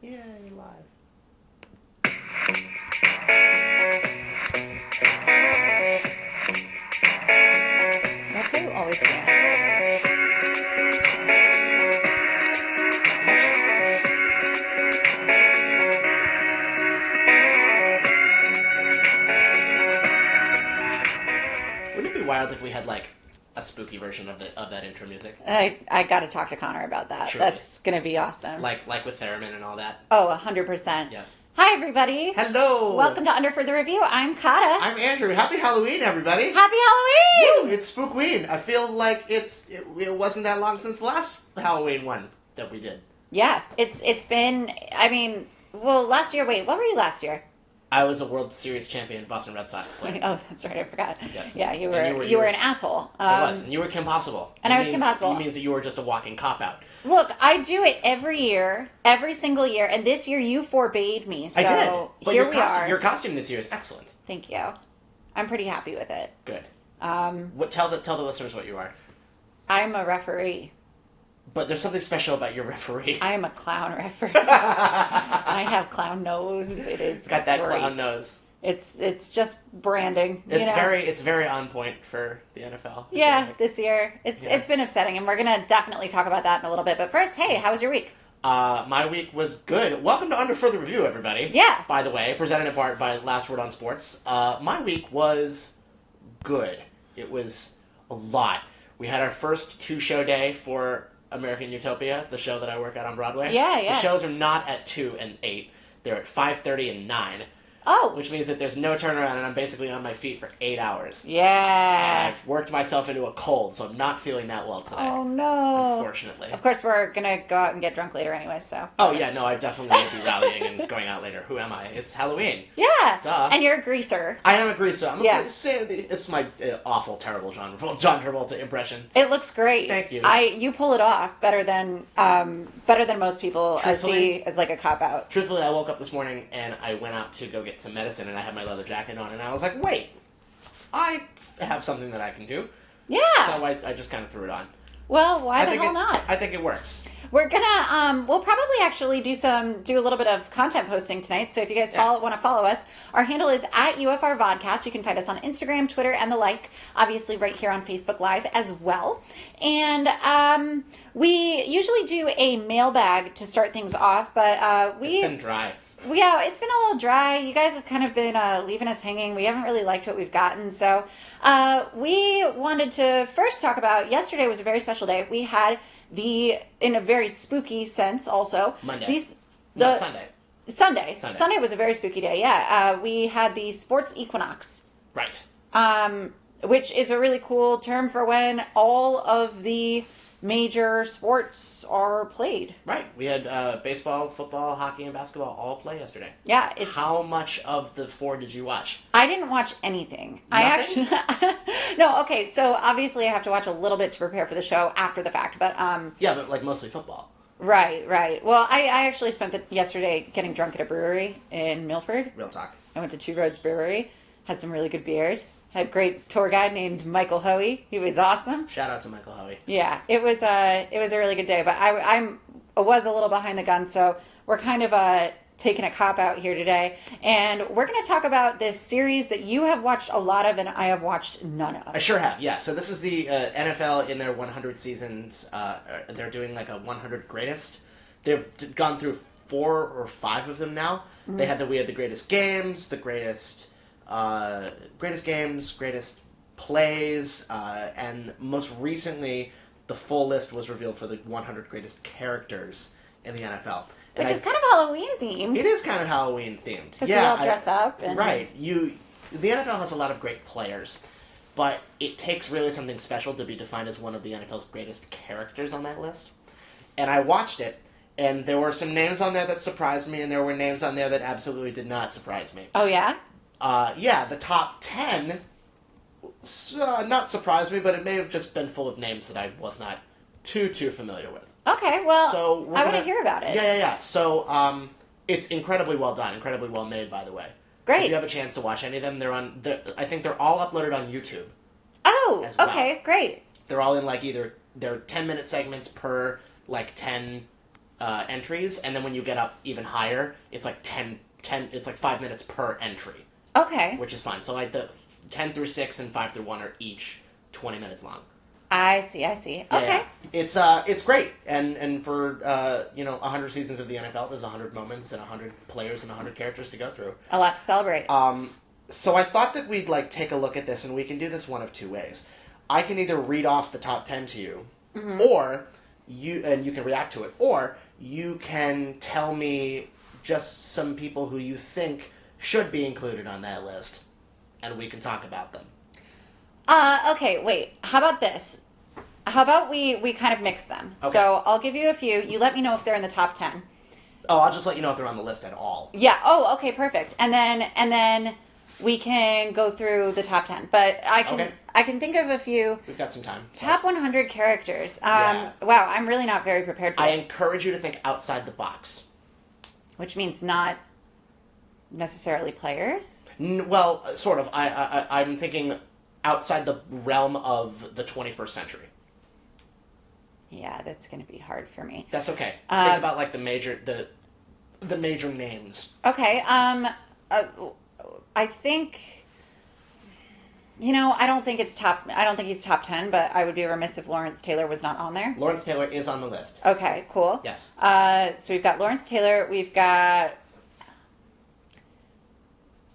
Yay, live. That's why you always dance. Wouldn't it be wild if we had like a spooky version of that intro music? I got to talk to Connor about that. Truly. That's going to be awesome. Like with theremin and all that? Oh, 100%. Yes. Hi, everybody. Hello! Welcome to Under Further Review. I'm Kata. I'm Andrew. Happy Halloween, everybody! Happy Halloween! Woo, it's Spookween. I feel like it wasn't that long since the last Halloween one that we did. Yeah, it's been, I mean, well, last year, wait, what were you last year? I was a World Series champion Boston Red Sox player. Oh, that's right, I forgot. Yes. Yeah, you And were an asshole. I was, and you were Kim Possible. And I was Kim Possible. It means that you were just a walking cop-out. Look, I do it every year, every single year, and this year you forbade me, so I did. But here we are. Your costume this year is excellent. Thank you. I'm pretty happy with it. Good. Um, Tell the listeners what you are. I'm a referee. But there's something special about your referee. I am a clown referee. I have clown nose. It is Got that great. clown nose. It's just branding. It's very on point for the NFL. Yeah, this year it's been upsetting, and we're gonna definitely talk about that in a little bit. But first, hey, how was your week? My week was good. Welcome to Under Further Review, everybody. Yeah. By the way, presented in part by Last Word on Sports. My week was good. It was a lot. We had our first 2-show day for American Utopia, the show that I work at on Broadway. Yeah. The shows are not at 2 and 8. They're at 5:30 and 9. Oh. Which means that there's no turnaround, and I'm basically on my feet for 8 hours. Yeah. And I've worked myself into a cold, so I'm not feeling that well today. Oh, no. Unfortunately. Of course, we're going to go out and get drunk later anyway, so. Oh, yeah, no, I definitely will be rallying and going out later. Who am I? It's Halloween. Yeah. Duh. And you're a greaser. I am a greaser. I'm Yeah. It's my awful, terrible John Travolta impression. It looks great. Thank you. You pull it off better than most people see as like a cop-out. Truthfully, I woke up this morning and I went out to go get some medicine, and I had my leather jacket on, and I was like, wait, I have something that I can do. Yeah. So I just kind of threw it on. Well, why the hell not? I think it works. We're gonna, we'll probably actually do a little bit of content posting tonight. So if you guys want to follow us, our handle is at UFR Vodcast. You can find us on Instagram, Twitter, and the like. Obviously, right here on Facebook Live as well. And we usually do a mailbag to start things off, but it's been dry. Yeah, it's been a little dry. You guys have kind of been leaving us hanging. We haven't really liked what we've gotten. So we wanted to first talk about, yesterday was a very special day. We had in a very spooky sense also. Monday. Sunday. Sunday was a very spooky day, yeah. We had the sports equinox. Right. Which is a really cool term for when all of the major sports are played. Right. We had baseball, football, hockey, and basketball all play yesterday. Yeah. How much of the 4 did you watch? I didn't watch anything. Nothing? No, okay, so obviously I have to watch a little bit to prepare for the show after the fact, but Yeah, but like mostly football. Right. Well, I actually spent yesterday getting drunk at a brewery in Milford. Real talk. I went to Two Roads Brewery, had some really good beers. Had a great tour guide named Michael Hoey. He was awesome. Shout out to Michael Hoey. Yeah, it was a really good day. But I was a little behind the gun, so we're kind of taking a cop out here today, and we're going to talk about this series that you have watched a lot of, and I have watched none of. I sure have. Yeah. So this is the NFL in their 100 seasons. They're doing like a 100 greatest. They've gone through 4 or 5 of them now. Mm-hmm. We had the greatest games, the greatest games, greatest plays, and most recently, the full list was revealed for the 100 greatest characters in the NFL. Which is kind of Halloween themed. It is kind of Halloween themed. Because we all dress up. And... Right. The NFL has a lot of great players, but it takes really something special to be defined as one of the NFL's greatest characters on that list. And I watched it, and there were some names on there that surprised me, and there were names on there that absolutely did not surprise me. Oh, yeah? Yeah, the top 10 not surprised me, but it may have just been full of names that I was not too familiar with. Okay, well, I want to hear about it. Yeah. So, it's incredibly well done, incredibly well made, by the way. Great. If you have a chance to watch any of them, I think they're all uploaded on YouTube. Oh, as well. Okay, great. They're all in they're 10-minute segments per 10 entries, and then when you get up even higher, it's like 10. It's like 5 minutes per entry, Okay. which is fine. So like the 10 through 6 and 5 through 1 are each 20 minutes long. I see. Okay. Yeah. It's great, and for 100 seasons of the NFL, there's 100 moments and 100 players and 100 characters to go through. A lot to celebrate. So I thought that we'd like take a look at this, and we can do this one of two ways. I can either read off the top 10 to you, or you can react to it, or you can tell me just some people who you think should be included on that list, and we can talk about them. Okay, wait. How about this? How about we kind of mix them? Okay. So I'll give you a few. You let me know if they're in the top 10. Oh, I'll just let you know if they're on the list at all. Yeah. Oh, okay, perfect. And then we can go through the top 10. But I can think of a few. We've got some time. Top 100 characters. Yeah. Wow, I'm really not very prepared for I this. encourage you to think outside the box. Which means not necessarily players? Well, sort of. I'm thinking outside the realm of the 21st century. Yeah, that's going to be hard for me. That's okay. Think about like the major names. Okay. I think. I don't think he's top 10, but I would be remiss if Lawrence Taylor was not on there. Lawrence Taylor is on the list. Okay, cool. Yes. So we've got Lawrence Taylor. We've got.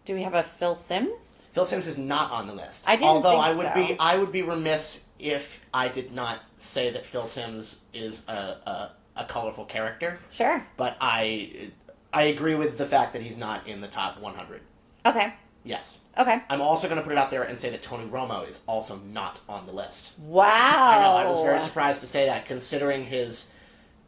Do we have a Phil Simms? Phil Simms is not on the list. I didn't Although think I would be remiss if I did not say that Phil Simms is a colorful character. Sure. But I agree with the fact that he's not in the top 100. Okay. Yes. Okay. I'm also going to put it out there and say that Tony Romo is also not on the list. Wow. I know, I was very surprised to say that, considering his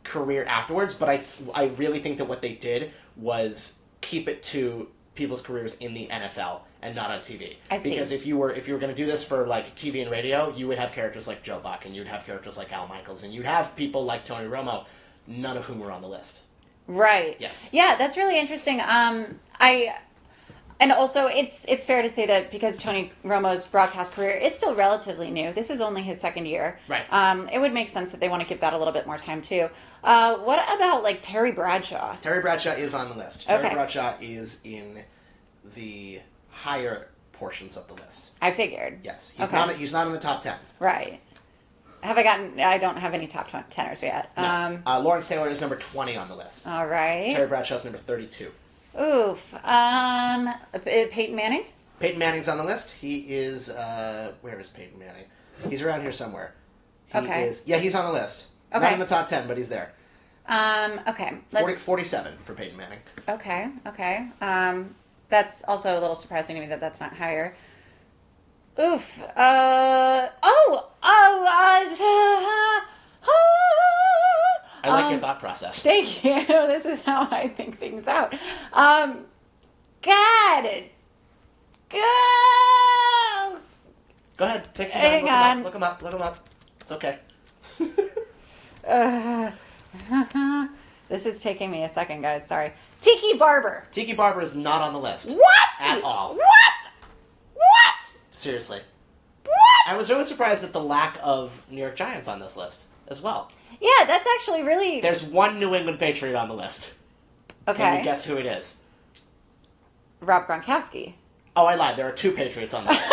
career afterwards, but I really think that what they did was keep it to people's careers in the NFL and not on TV. I see. Because if you were going to do this for like TV and radio, you would have characters like Joe Buck, and you'd have characters like Al Michaels, and you'd have people like Tony Romo, none of whom were on the list. Right. Yes. Yeah, that's really interesting. And also, it's fair to say that because Tony Romo's broadcast career is still relatively new, this is only his second year. Right. It would make sense that they want to give that a little bit more time too. What about like Terry Bradshaw? Terry Bradshaw is on the list. Okay. Terry Bradshaw is in the higher portions of the list. I figured. Yes, he's not in the top 10. Right. I don't have any top 10ers yet. No. Lawrence Taylor is number 20 on the list. All right. Terry Bradshaw's number 32. Oof. Peyton Manning? Peyton Manning's on the list. He is, where is Peyton Manning? He's around here somewhere. He's on the list. Okay. Not in the top 10, but he's there. Okay. 47 for Peyton Manning. Okay. That's also a little surprising to me that that's not higher. Oof. I like your thought process. Thank you. This is how I think things out. God. Go ahead. Take some Hang time. on. Look him up. It's okay. This is taking me a second, guys. Sorry. Tiki Barber. Tiki Barber is not on the list. What? At all. What? Seriously. What? I was really surprised at the lack of New York Giants on this list as well. Yeah, that's actually really... There's one New England Patriot on the list. Okay. Can you guess who it is? Rob Gronkowski. Oh, I lied. There are two Patriots on the list.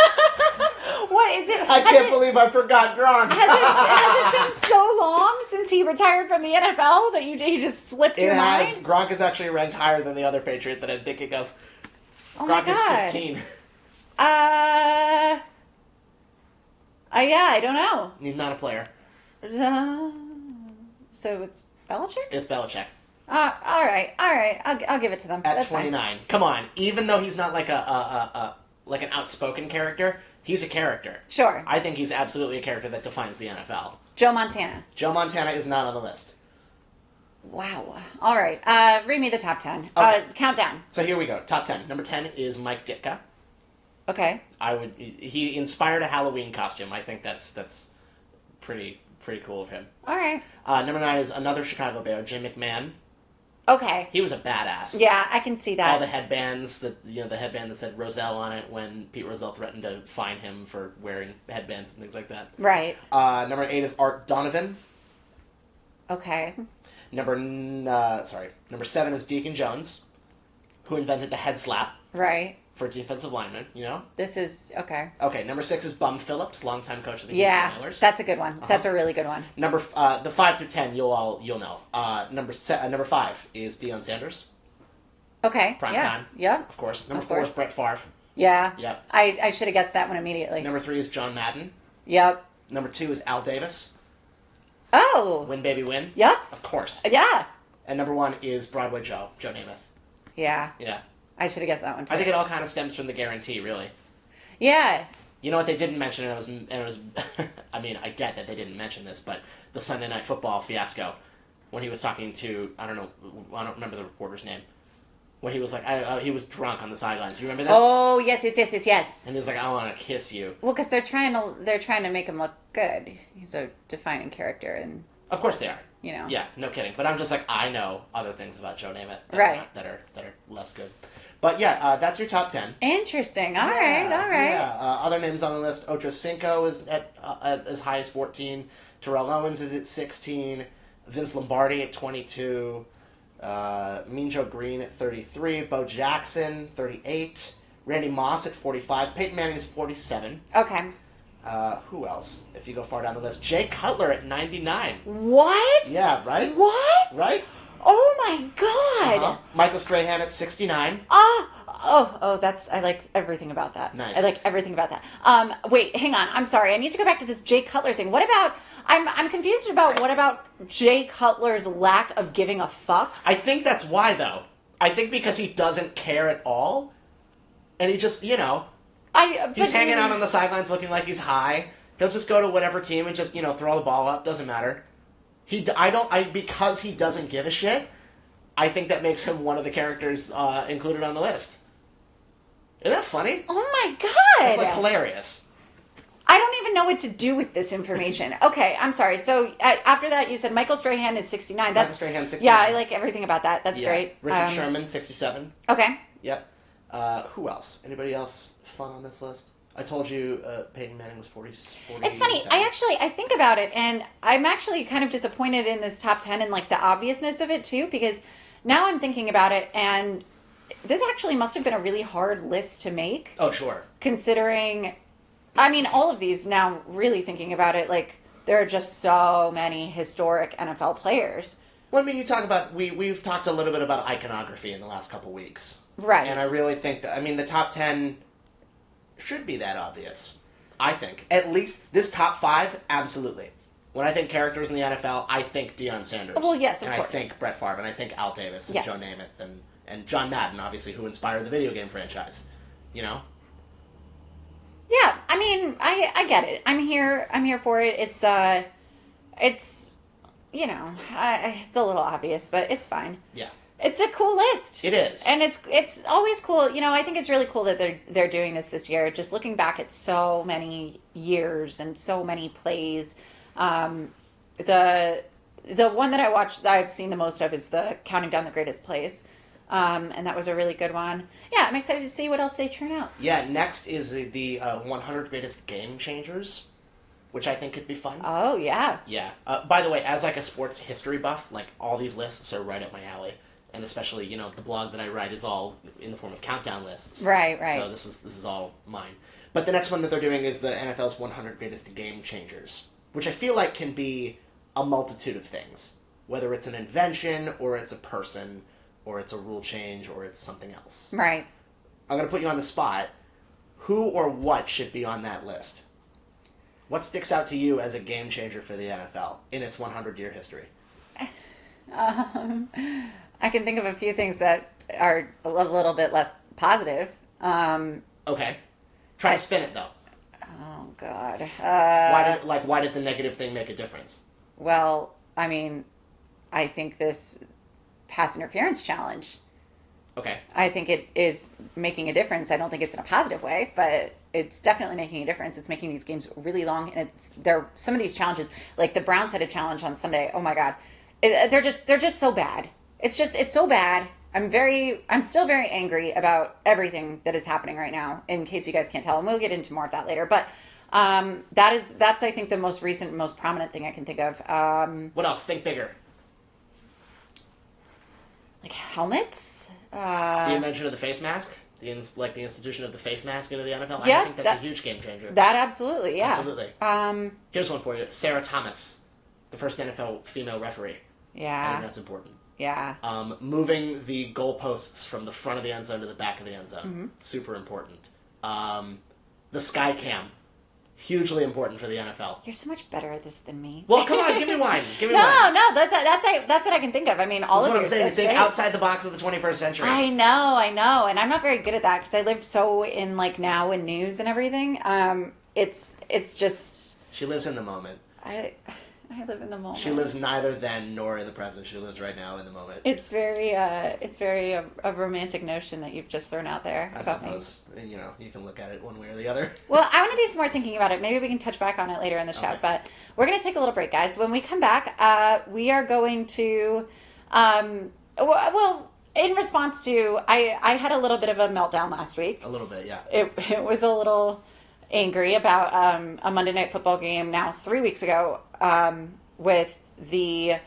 What is it? I can't believe I forgot Gronk. Has it been so long since he retired from the NFL that he just slipped your mind? Gronk is actually ranked higher than the other Patriot that I'm thinking of. Oh Gronk my God. is 15. Yeah, I don't know. He's not a player. So it's Belichick? It's Belichick. All right. I'll give it to them. At That's 29. Fine. Come on. Even though he's not like like an outspoken character, he's a character. Sure. I think he's absolutely a character that defines the NFL. Joe Montana. Joe Montana is not on the list. Wow. All right. Read me the top 10. Okay. Countdown. So here we go. Top 10. Number 10 is Mike Ditka. Okay. He inspired a Halloween costume. I think that's pretty cool of him. All right. Number 9 is another Chicago Bear, Jim McMahon. Okay. He was a badass. Yeah, I can see that. All the headbands the headband that said Roselle on it when Pete Rozelle threatened to fine him for wearing headbands and things like that. Right. Number 8 is Art Donovan. Okay. Number 7 is Deacon Jones, who invented the head slap Right. for defensive linemen, you know? This is okay. Okay, number 6 is Bum Phillips, longtime coach of the Houston Oilers. That's a good one. That's a really good one. The 5 through 10, you'll know. Number 5 is Deion Sanders. Okay. Prime yeah. time. Yep. Of course. Number Of 4 is course. Brett Favre. Yeah. Yep. I should have guessed that one immediately. Number 3 is John Madden. Yep. Number 2 is Al Davis. Oh. Win Baby Win. Yep. Of course. Yeah. And number 1 is Broadway Joe Namath. Yeah. Yeah. I should have guessed that one too. I think it all kind of stems from the guarantee, really. Yeah. You know what they didn't mention, and it was I mean, I get that they didn't mention this, but the Sunday Night Football fiasco, when he was talking to, I don't remember the reporter's name, when he was like, he was drunk on the sidelines. You remember this? Oh, yes. And he was like, I want to kiss you. Well, because they're trying to make him look good. He's a defining character, and Of course they are. you know. Yeah, no kidding. But I'm just like, I know other things about Joe Namath Right. that are less good. But yeah, that's your top 10. Interesting. All right. Yeah. Other names on the list: Ocho Cinco is at as high as 14. Terrell Owens is at 16. Vince Lombardi at 22. Mean Joe Green at 33. Bo Jackson 38. Randy Moss at 45. Peyton Manning is 47. Okay. Who else? If you go far down the list, Jay Cutler at 99. What? Yeah, right. What? Right. Oh my god. Michael Strahan at 69. That's I like everything about that. Nice. I like everything about that. Wait, hang on. I'm sorry. I need to go back to this Jay Cutler thing. What about? I'm confused about what about Jay Cutler's lack of giving a fuck. I think that's why, though. I think because he doesn't care at all, and he just, he's hanging out on the sidelines looking like he's high. He'll just go to whatever team and just, throw the ball up. Doesn't matter. Because he doesn't give a shit, I think that makes him one of the characters included on the list. Isn't that funny? Oh my god! It's like hilarious. I don't even know what to do with this information. Okay, I'm sorry. So after that, you said Michael Strahan is 69. Michael Strahan 69. Yeah, I like everything about that. That's great. Richard Sherman 67. Okay. Yep. Who else? Anybody else fun on this list? I told you Peyton Manning was 40. It's funny. I think about it, and I'm actually kind of disappointed in this top 10 and like the obviousness of it too, because now I'm thinking about it, and this actually must have been a really hard list to make. Oh, sure. Considering, all of these now, really thinking about it, like there are just so many historic NFL players. Well, you talk about we've talked a little bit about iconography in the last couple weeks, right? And I really think that the top 10 should be that obvious. I think at least this top 5, absolutely. When I think characters in the NFL, I think Deion Sanders. Well, yes, of course. course. I think Brett Favre, and I think Al Davis, and yes. Joe Namath, and John Madden, obviously, who inspired the video game franchise. Yeah, I get it. I'm here for it. It's it's a little obvious, but it's fine. Yeah. It's a cool list. It is. And it's always cool. I think it's really cool that they're doing this year. Just looking back at so many years and so many plays. The one that I've seen the most of is the Counting Down the Greatest Plays. And that was a really good one. Yeah, I'm excited to see what else they churn out. Yeah, next is the 100 Greatest Game Changers, which I think could be fun. Oh, yeah. Yeah. By the way, as like a sports history buff, like all these lists are right up my alley. And especially, the blog that I write is all in the form of countdown lists. Right. So this is all mine. But the next one that they're doing is the NFL's 100 Greatest Game Changers, which I feel like can be a multitude of things. Whether it's an invention, or it's a person, or it's a rule change, or it's something else. Right. I'm going to put you on the spot. Who or what should be on that list? What sticks out to you as a game changer for the NFL in its 100-year history? I can think of a few things that are a little bit less positive. Okay. Try to spin it, though. Oh, God. Why did the negative thing make a difference? Well, I think this pass interference challenge. Okay. I think it is making a difference. I don't think it's in a positive way, but it's definitely making a difference. It's making these games really long, and some of these challenges, like the Browns had a challenge on Sunday. Oh my God, they're just so bad. It's so bad. I'm still very angry about everything that is happening right now, in case you guys can't tell, and we'll get into more of that later. But that's I think the most recent, most prominent thing I can think of. What else? Think bigger. like helmets. The invention of the face mask, the institution of the face mask into the NFL. Yeah, I think that's a huge game changer. That absolutely, yeah. Absolutely. Here's one for you: Sarah Thomas, the first NFL female referee. Yeah, I think that's important. Yeah. Moving the goalposts from the front of the end zone to the back of the end zone, super important. The sky cam, hugely important for the NFL. You're so much better at this than me. Well, come on, give me one. No, that's what I can think of. I mean, all that's of what I'm saying. You think great. outside the box of the 21st century. I know, and I'm not very good at that because I live so in like now in news and everything. It's just she lives in the moment. I live in the moment. She lives neither then nor in the present. She lives right now in the moment. It's very a romantic notion that you've just thrown out there I about suppose, you know, you can look at it one way or the other. Well, I want to do some more thinking about it. Maybe we can touch back on it later in the show. Okay. But we're going to take a little break, guys. When we come back, we are going to, in response to, I had a little bit of a meltdown last week. A little bit, yeah. It was a little angry about a Monday Night Football game now 3 weeks ago with the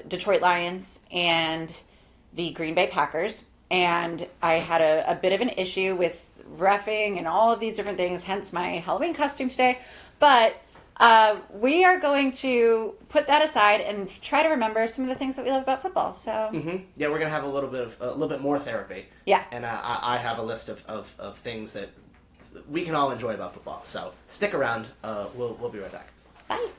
Detroit Lions and the Green Bay Packers. And I had a bit of an issue with reffing and all of these different things, hence my Halloween costume today. But we are going to put that aside and try to remember some of the things that we love about football. So yeah, we're gonna have a little bit more therapy. Yeah, and I have a list of things that we can all enjoy about football. So stick around. We'll be right back. Bye.